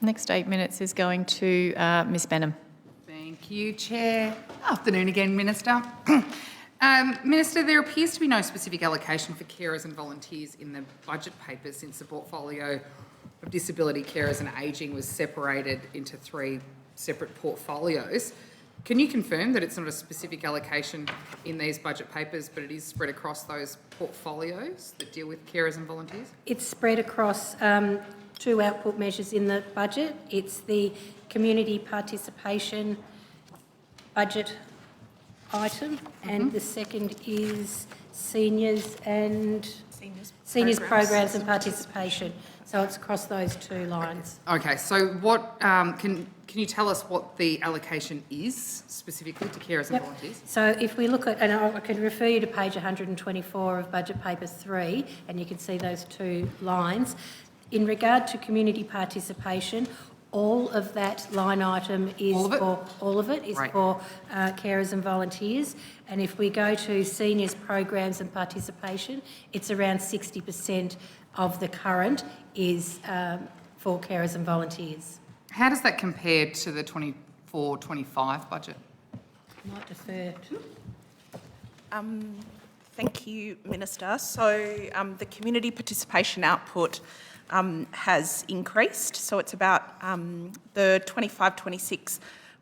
Next 8 minutes is going to Ms Benham. Thank you, Chair. Afternoon again, Minister. Minister, there appears to be no specific allocation for carers and volunteers in the budget papers since the portfolio of disability carers and ageing was separated into 3 separate portfolios. Can you confirm that it's not a specific allocation in these budget papers, but it is spread across those portfolios that deal with carers and volunteers? It's spread across 2 output measures in the budget. It's the community participation budget item, and the second is seniors programs and participation. So it's across those 2 lines. Okay, so what can you tell us what the allocation is specifically to carers and volunteers? So if we look at, and I can refer you to page 124 of budget paper 3, and you can see those 2 lines. In regard to community participation, all of that line item is for carers and volunteers. And if we go to seniors programs and participation, it's around 60% of the current is for carers and volunteers. How does that compare to the 24-25 budget? I might defer. Thank you, Minister. So the community participation output has increased. So it's about the 25-26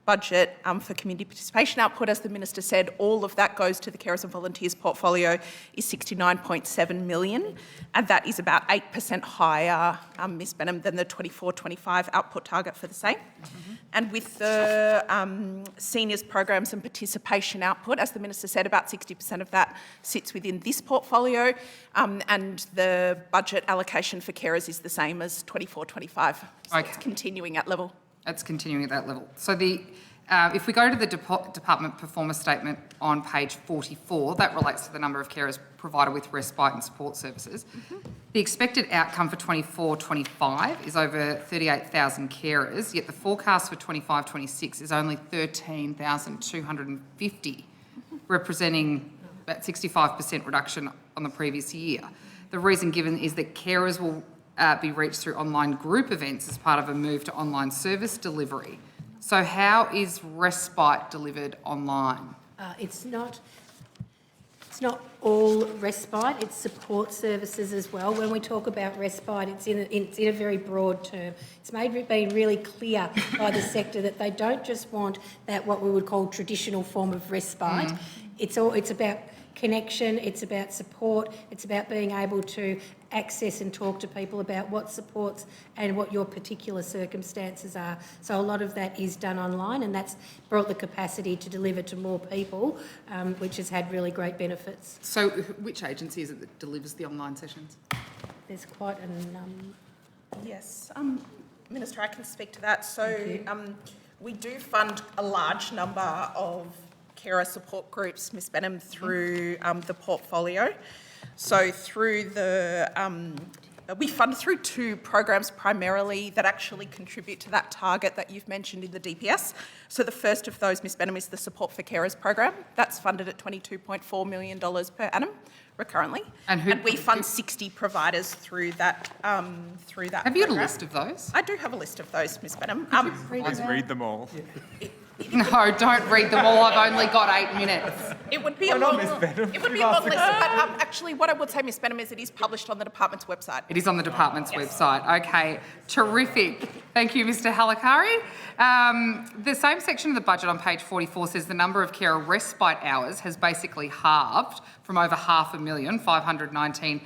budget for community participation output, as the Minister said, all of that goes to the carers and volunteers portfolio, is 69.7 million, and that is about 8% higher, Ms Benham, than the 24-25 output target for the same. And with the seniors programs and participation output, as the Minister said, about 60% of that sits within this portfolio, and the budget allocation for carers is the same as 24-25. So it's continuing at level. It's continuing at that level. So if we go to the department performance statement on page 44, that relates to the number of carers provided with respite and support services. The expected outcome for 24-25 is over 38,000 carers, yet the forecast for 25-26 is only 13,250, representing about 65% reduction on the previous year. The reason given is that carers will be reached through online group events as part of a move to online service delivery. So how is respite delivered online? It's not all respite, it's support services as well. When we talk about respite, it's in a very broad term. It's been really clear by the sector that they don't just want that what we would call traditional form of respite. It's about connection, it's about support, it's about being able to access and talk to people about what supports and what your particular circumstances are. So a lot of that is done online, and that's brought the capacity to deliver to more people, which has had really great benefits. So which agency is it that delivers the online sessions? There's quite a number. Yes, Minister, I can speak to that. So we do fund a large number of carer support groups, Ms Benham, through the portfolio. So through the, we fund through 2 programs primarily that actually contribute to that target that you've mentioned in the DPS. So the first of those, Ms Benham, is the Support for Carers program. That's funded at $22.4 million per annum recurrently. And we fund 60 providers through that Have you got a list of those? I do have a list of those, Ms Benham. Please read them all. No, don't read them all. I've only got 8 minutes. It would be a long list, but actually what I would say, Ms Benham, is it is published on the department's website. It is on the department's website. Okay, terrific. Thank you, Mr Halakari. The same section of the budget on page 44 says the number of carer respite hours has basically halved from over 500,019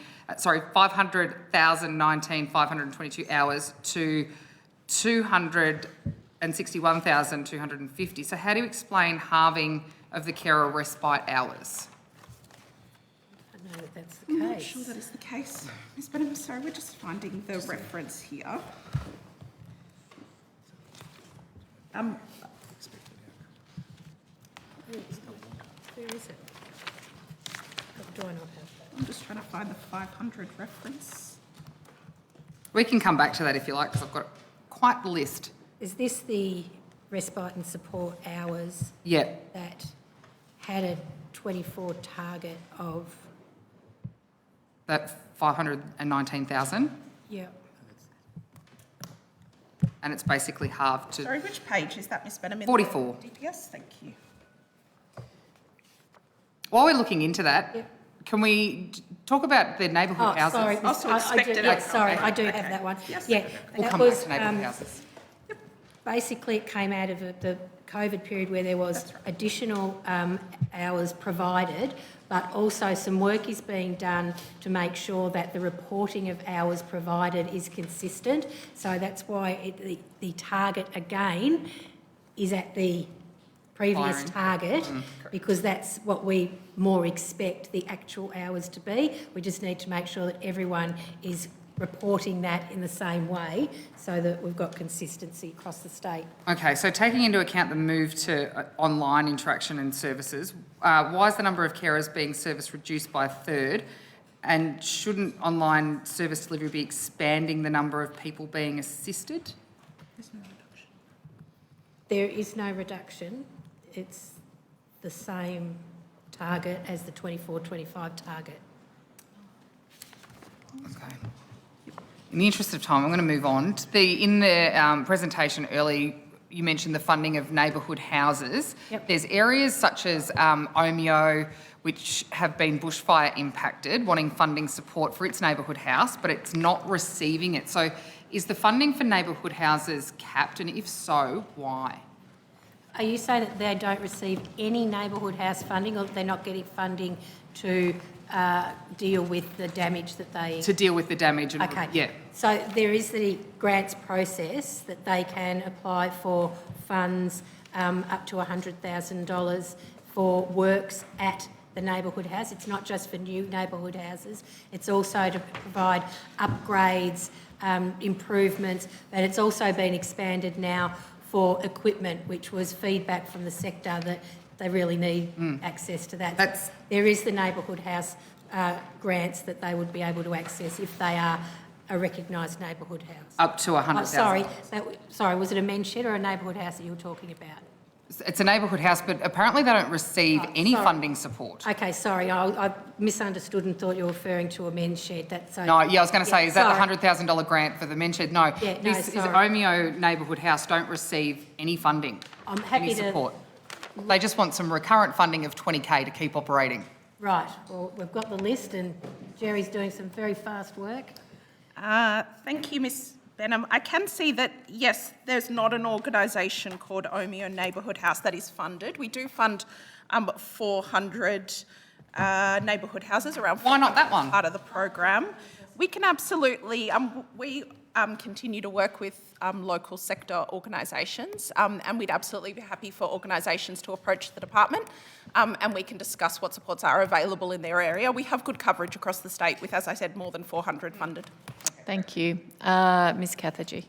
hours to 261,250. So how do you explain halving of the carer respite hours? I don't know if that's the I'm case. not sure that is the case. Ms Benham, sorry, we're just finding the reference here. Where is it? Do I not have that? I'm just trying to find the 500 reference. We can come back to that if you like, because I've got quite the list. Is this the respite and support hours that had a 24 target of? That 519,000? Yeah. and it's basically halved to Sorry, which page is that, Ms Benham? 44. DPS, thank you. While we're looking into that, Yep. can we talk about the neighbourhood Oh, houses? sorry, Oh, so I do, expected yeah, outcome. sorry, Okay, I do okay. have that one. Yes, Yeah, okay. We'll that come back was, to neighbourhood houses. basically it came out of the COVID period where there was additional hours provided, but also some work is being done to make sure that the reporting of hours provided is consistent. So that's why the target again is at the previous Firing. target, because that's what we more expect the actual hours to be. We just need to make sure that everyone is reporting that in the same way so that we've got consistency across the state. Okay, so taking into account the move to online interaction and services, why is the number of carers being serviced reduced by a third? And shouldn't online service delivery be expanding the number of people being assisted? There is no reduction. It's the same target as the 24-25 target. Okay. In the interest of time, I'm going to move on. In the presentation early, you mentioned the funding of neighbourhood houses. Yep. There's areas such as Omeo, which have been bushfire impacted, wanting funding support for its neighbourhood house, but it's not receiving it. So is the funding for neighbourhood houses capped, and if so, why? Are you saying that they don't receive any neighbourhood house funding, or they're not getting funding to deal with the damage that they... To deal with the damage and... Okay. Yeah. So there is the grants process that they can apply for funds up to $100,000 for works at the neighbourhood house. It's not just for new neighbourhood houses. It's also to provide upgrades, improvements, but it's also been expanded now for equipment, which was feedback from the sector that they really need access to that. There is the neighbourhood house grants that they would be able to access if they are a recognised neighbourhood house. Up to $100,000. Sorry, was it a men's shed or a neighbourhood house that you were talking about? It's a neighbourhood house, but apparently they don't receive any sorry. funding support. Okay, sorry, I misunderstood and thought you were referring to a men's shed. No, yeah, I was going to say, is that sorry. the $100,000 grant for the men's shed? No. Yeah, no, This is sorry. Omeo Neighbourhood House don't receive any funding, I'm happy any to... support. They just want some recurrent funding of $20,000 to keep operating. Right, well, we've got the list and Jerry's doing some very fast work. Thank you, Ms Benham. I can see that, yes, there's not an organisation called Omeo Neighbourhood House that is funded. We do fund 400 neighbourhood houses around. Why not that one? Part of the program. We can absolutely, we continue to work with local sector organisations, and we'd absolutely be happy for organisations to approach the department, and we can discuss what supports are available in their area. We have good coverage across the state with, as I said, more than 400 funded. Thank you. Ms Chatterjee.